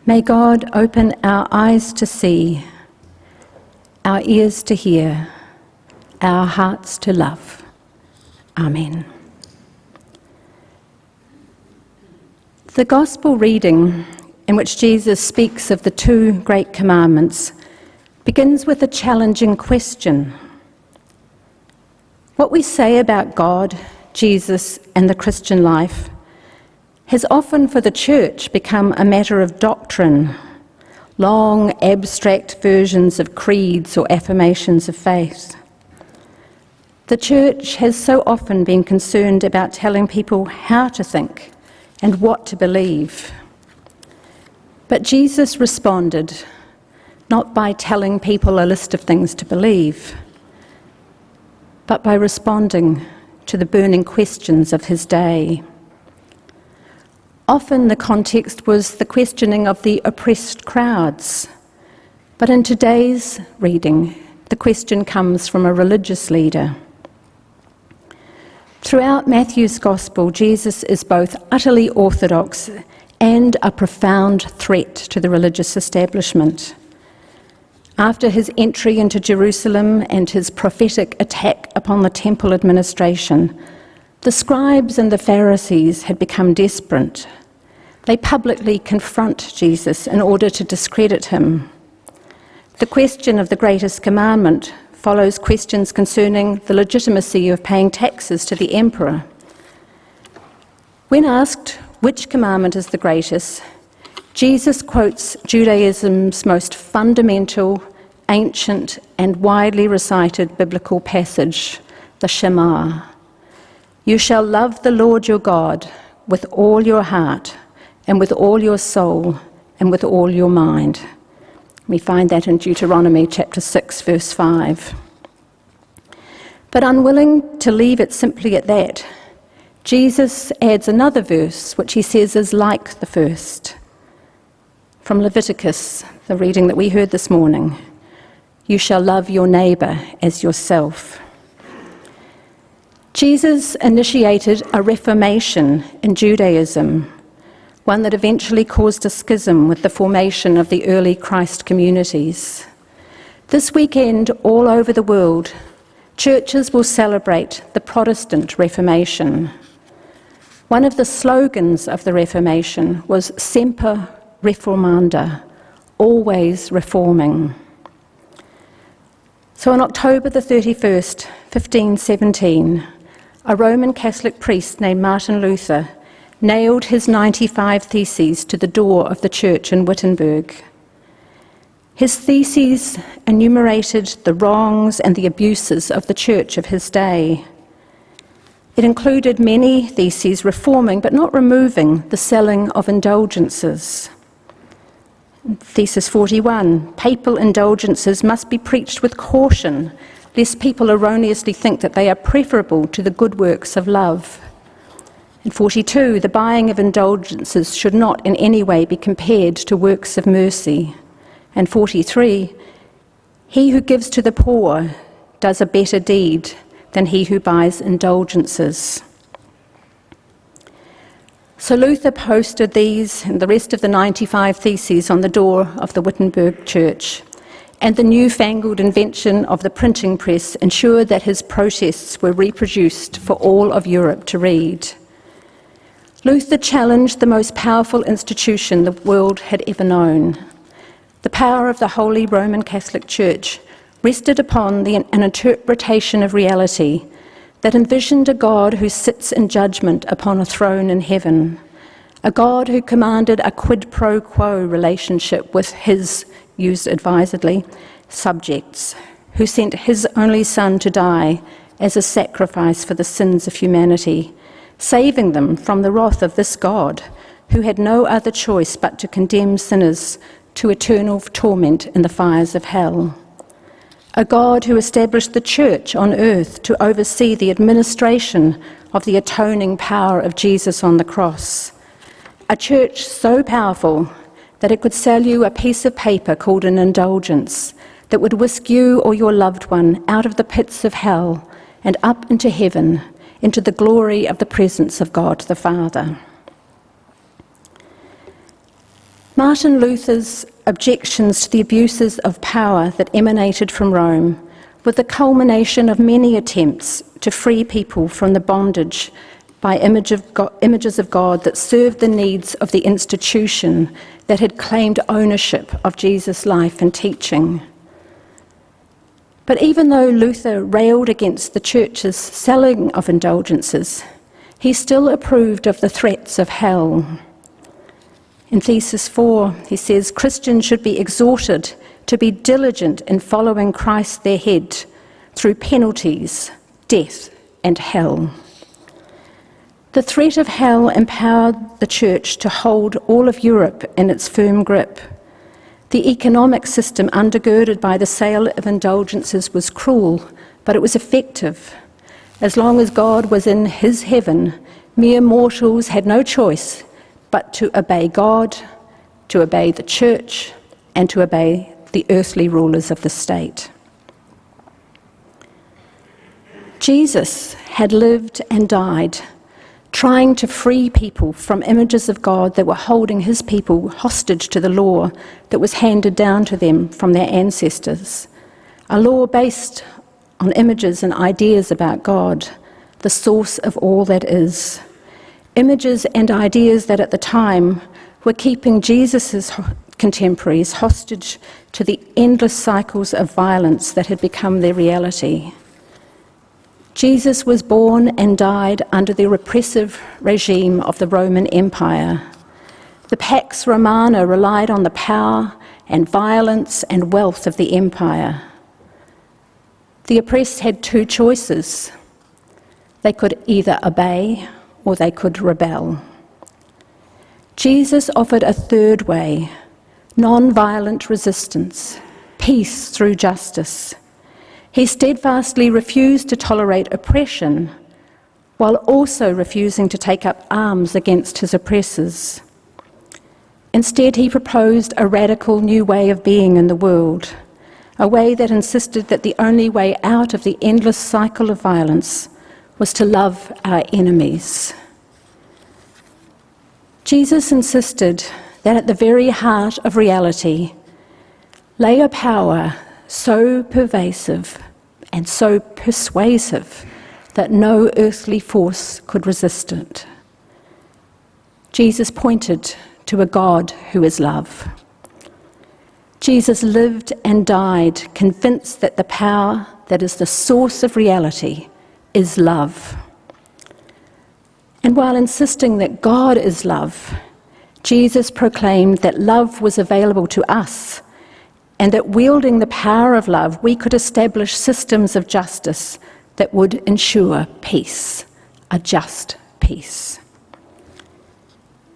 May God open our eyes to see, our ears to hear, our hearts to love. Amen. The Gospel reading, in which Jesus speaks of the two great commandments, begins with a challenging question. What we say about God, Jesus, and the Christian life has often for the church become a matter of doctrine, long abstract versions of creeds or affirmations of faith. The church has so often been concerned about telling people how to think and what to believe. But Jesus responded, not by telling people a list of things to believe, but by responding to the burning questions of his day. Often the context was the questioning of the oppressed crowds, but in today's reading, the question comes from a religious leader. Throughout Matthew's Gospel, Jesus is both utterly orthodox and a profound threat to the religious establishment. After his entry into Jerusalem and his prophetic attack upon the temple administration, the scribes and the Pharisees had become desperate. They publicly confront Jesus in order to discredit him. The question of the greatest commandment follows questions concerning the legitimacy of paying taxes to the emperor. When asked which commandment is the greatest, Jesus quotes Judaism's most fundamental, ancient, and widely recited biblical passage, the Shema. You shall love the Lord your God with all your heart, and with all your soul, and with all your mind. We find that in Deuteronomy chapter 6, verse 5. But unwilling to leave it simply at that, Jesus adds another verse, which he says is like the first. From Leviticus, the reading that we heard this morning, you shall love your neighbour as yourself. Jesus initiated a reformation in Judaism, one that eventually caused a schism with the formation of the early Christ communities. This weekend, all over the world, churches will celebrate the Protestant Reformation. One of the slogans of the Reformation was Semper Reformanda, always reforming. So on October the 31st, 1517, a Roman Catholic priest named Martin Luther nailed his 95 theses to the door of the church in Wittenberg. His theses enumerated the wrongs and the abuses of the church of his day. It included many theses reforming but not removing the selling of indulgences. Thesis 41, papal indulgences must be preached with caution, lest people erroneously think that they are preferable to the good works of love. In 42, the buying of indulgences should not in any way be compared to works of mercy. And 43, he who gives to the poor does a better deed than he who buys indulgences. So Luther posted these and the rest of the 95 theses on the door of the Wittenberg church, and the newfangled invention of the printing press ensured that his protests were reproduced for all of Europe to read. Luther challenged the most powerful institution the world had ever known. The power of the Holy Roman Catholic Church rested upon an interpretation of reality that envisioned a God who sits in judgment upon a throne in heaven, a God who commanded a quid pro quo relationship with his, used advisedly, subjects, who sent his only Son to die as a sacrifice for the sins of humanity, saving them from the wrath of this God, who had no other choice but to condemn sinners to eternal torment in the fires of hell. A God who established the church on earth to oversee the administration of the atoning power of Jesus on the cross. A church so powerful that it could sell you a piece of paper called an indulgence that would whisk you or your loved one out of the pits of hell and up into heaven, into the glory of the presence of God the Father. Martin Luther's objections to the abuses of power that emanated from Rome were the culmination of many attempts to free people from the bondage by images of God that served the needs of the institution that had claimed ownership of Jesus' life and teaching. But even though Luther railed against the church's selling of indulgences, he still approved of the threats of hell. In Thesis 4, he says, Christians should be exhorted to be diligent in following Christ their head through penalties, death, and hell. The threat of hell empowered the church to hold all of Europe in its firm grip. The economic system undergirded by the sale of indulgences was cruel, but it was effective. As long as God was in his heaven, mere mortals had no choice but to obey God, to obey the church, and to obey the earthly rulers of the state. Jesus had lived and died trying to free people from images of God that were holding his people hostage to the law that was handed down to them from their ancestors, a law based on images and ideas about God, the source of all that is. Images and ideas that at the time were keeping Jesus' contemporaries hostage to the endless cycles of violence that had become their reality. Jesus was born and died under the repressive regime of the Roman Empire. The Pax Romana relied on the power and violence and wealth of the empire. The oppressed had two choices. They could either obey or they could rebel. Jesus offered a third way, non-violent resistance, peace through justice. He steadfastly refused to tolerate oppression, while also refusing to take up arms against his oppressors. Instead, he proposed a radical new way of being in the world, a way that insisted that the only way out of the endless cycle of violence was to love our enemies. Jesus insisted that at the very heart of reality lay a power so pervasive and so persuasive that no earthly force could resist it. Jesus pointed to a God who is love. Jesus lived and died convinced that the power that is the source of reality is love. And while insisting that God is love, Jesus proclaimed that love was available to us, and that wielding the power of love, we could establish systems of justice that would ensure peace, a just peace.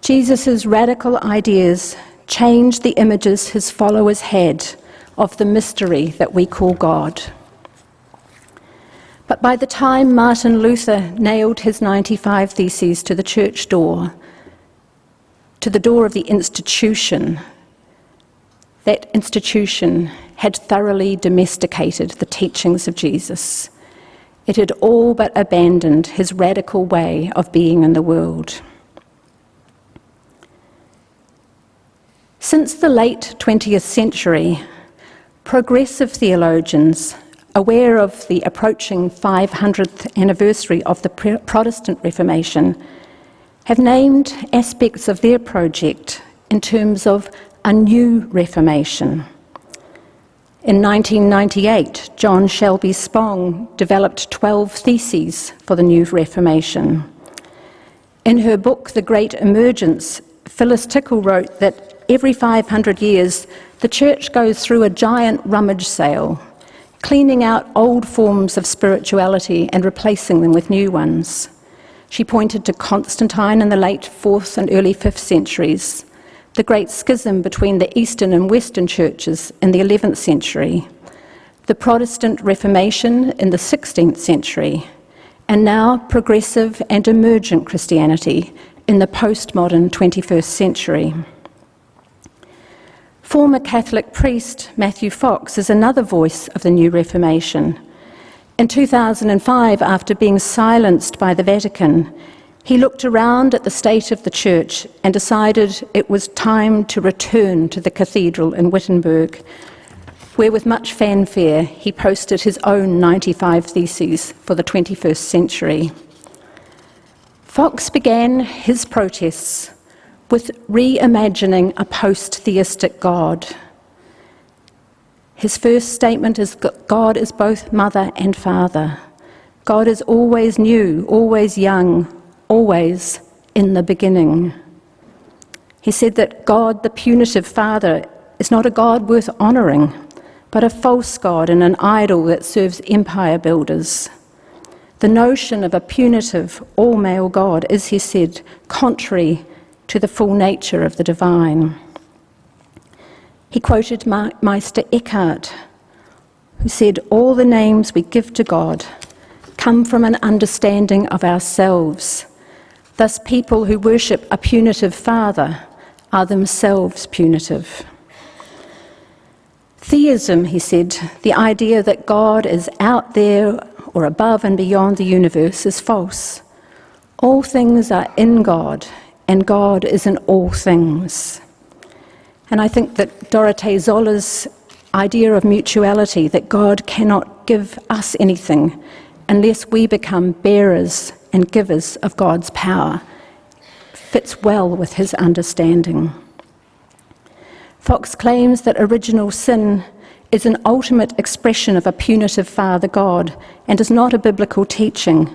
Jesus' radical ideas changed the images his followers had of the mystery that we call God. But by the time Martin Luther nailed his 95 Theses to the church door, to the door of the institution, that institution had thoroughly domesticated the teachings of Jesus. It had all but abandoned his radical way of being in the world. Since the late 20th century, progressive theologians, aware of the approaching 500th anniversary of the Protestant Reformation, have named aspects of their project in terms of a new Reformation. In 1998, John Shelby Spong developed 12 theses for the new Reformation. In her book, The Great Emergence, Phyllis Tickle wrote that every 500 years, the church goes through a giant rummage sale, cleaning out old forms of spirituality and replacing them with new ones. She pointed to Constantine in the late 4th and early 5th centuries, the great schism between the Eastern and Western churches in the 11th century, the Protestant Reformation in the 16th century, and now progressive and emergent Christianity in the postmodern 21st century. Former Catholic priest Matthew Fox is another voice of the new Reformation. In 2005, after being silenced by the Vatican, He looked around at the state of the church and decided it was time to return to the cathedral in Wittenberg, where with much fanfare he posted his own 95 Theses for the 21st century. Fox began his protests with reimagining a post-theistic God. His first statement is God is both mother and father. God is always new, always young, always in the beginning. He said that God, the punitive father, is not a God worth honouring, but a false God and an idol that serves empire builders. The notion of a punitive, all-male God is, he said, contrary to the full nature of the divine. He quoted Meister Eckhart, who said, "All the names we give to God come from an understanding of ourselves. Thus, people who worship a punitive father are themselves punitive." Theism, he said, the idea that God is out there or above and beyond the universe, is false. All things are in God, and God is in all things. And I think that Dorothee Zola's idea of mutuality, that God cannot give us anything unless we become bearers and givers of God's power, fits well with his understanding. Fox claims that original sin is an ultimate expression of a punitive father God and is not a biblical teaching,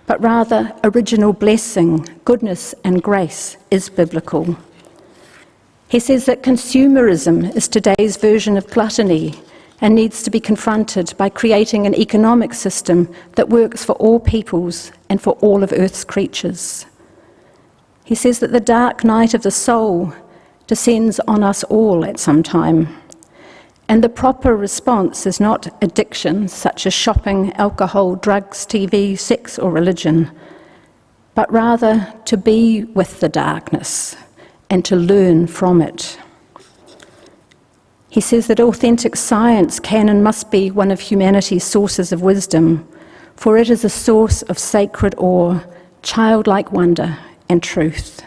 but rather original blessing, goodness and grace is biblical. He says that consumerism is today's version of gluttony and needs to be confronted by creating an economic system that works for all peoples and for all of Earth's creatures. He says that the dark night of the soul descends on us all at some time, and the proper response is not addiction, such as shopping, alcohol, drugs, TV, sex or religion, but rather to be with the darkness and to learn from it. He says that authentic science can and must be one of humanity's sources of wisdom, for it is a source of sacred awe, childlike wonder and truth.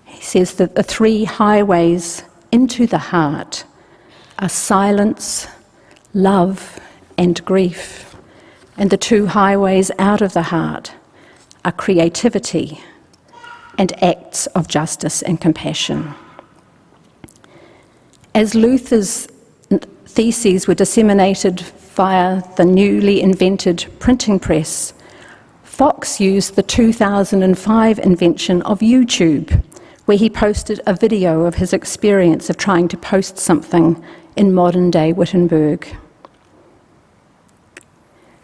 He says that the three highways into the heart are silence, love and grief, and the two highways out of the heart are creativity and acts of justice and compassion. As Luther's theses were disseminated via the newly invented printing press, Fox used the 2005 invention of YouTube, where he posted a video of his experience of trying to post something in modern-day Wittenberg.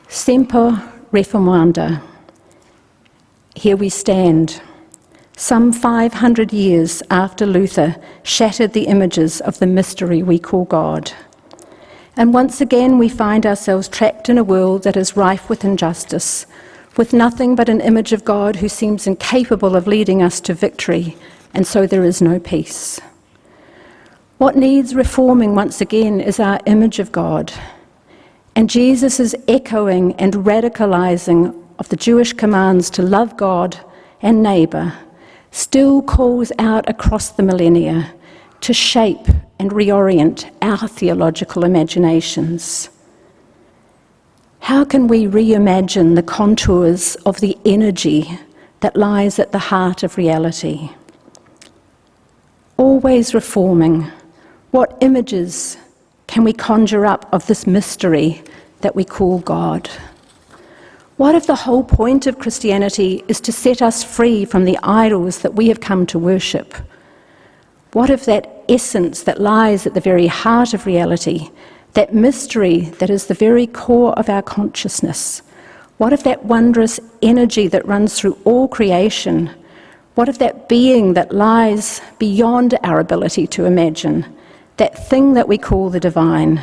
Semper reformanda. Here we stand, some 500 years after Luther shattered the images of the mystery we call God. And once again we find ourselves trapped in a world that is rife with injustice, with nothing but an image of God who seems incapable of leading us to victory, and so there is no peace. What needs reforming once again is our image of God, and Jesus' echoing and radicalizing of the Jewish commands to love God and neighbour still calls out across the millennia to shape and reorient our theological imaginations. How can we reimagine the contours of the energy that lies at the heart of reality? Always reforming, what images can we conjure up of this mystery that we call God? What if the whole point of Christianity is to set us free from the idols that we have come to worship? What if that essence that lies at the very heart of reality, that mystery that is the very core of our consciousness, what if that wondrous energy that runs through all creation, what if that being that lies beyond our ability to imagine, that thing that we call the divine,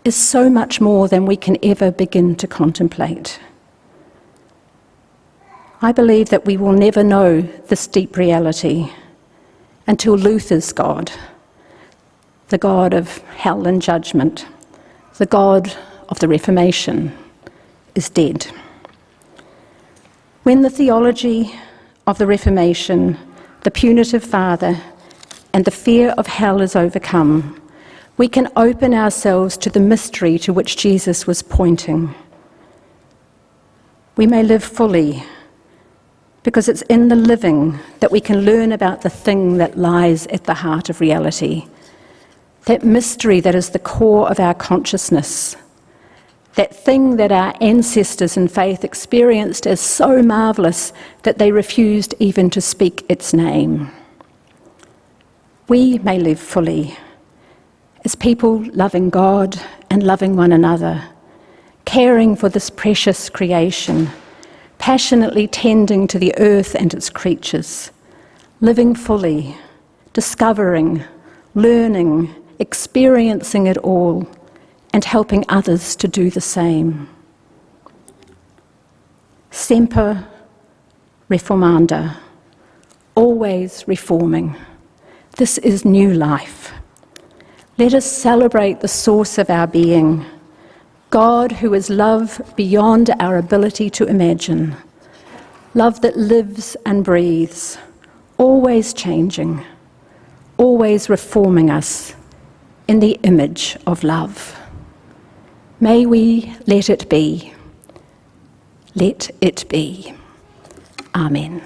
is so much more than we can ever begin to contemplate? I believe that we will never know this deep reality until Luther's God, the God of hell and judgment, the God of the Reformation, is dead. When the theology of the Reformation, the punitive father, and the fear of hell is overcome, we can open ourselves to the mystery to which Jesus was pointing. We may live fully, because it's in the living that we can learn about the thing that lies at the heart of reality, that mystery that is the core of our consciousness, that thing that our ancestors in faith experienced as so marvellous that they refused even to speak its name. We may live fully as people loving God and loving one another, caring for this precious creation, passionately tending to the earth and its creatures, living fully, discovering, learning, experiencing it all, and helping others to do the same. Semper reformanda, always reforming. This is new life. Let us celebrate the source of our being, God who is love beyond our ability to imagine, love that lives and breathes, always changing, always reforming us in the image of love. May we let it be. Let it be. Amen.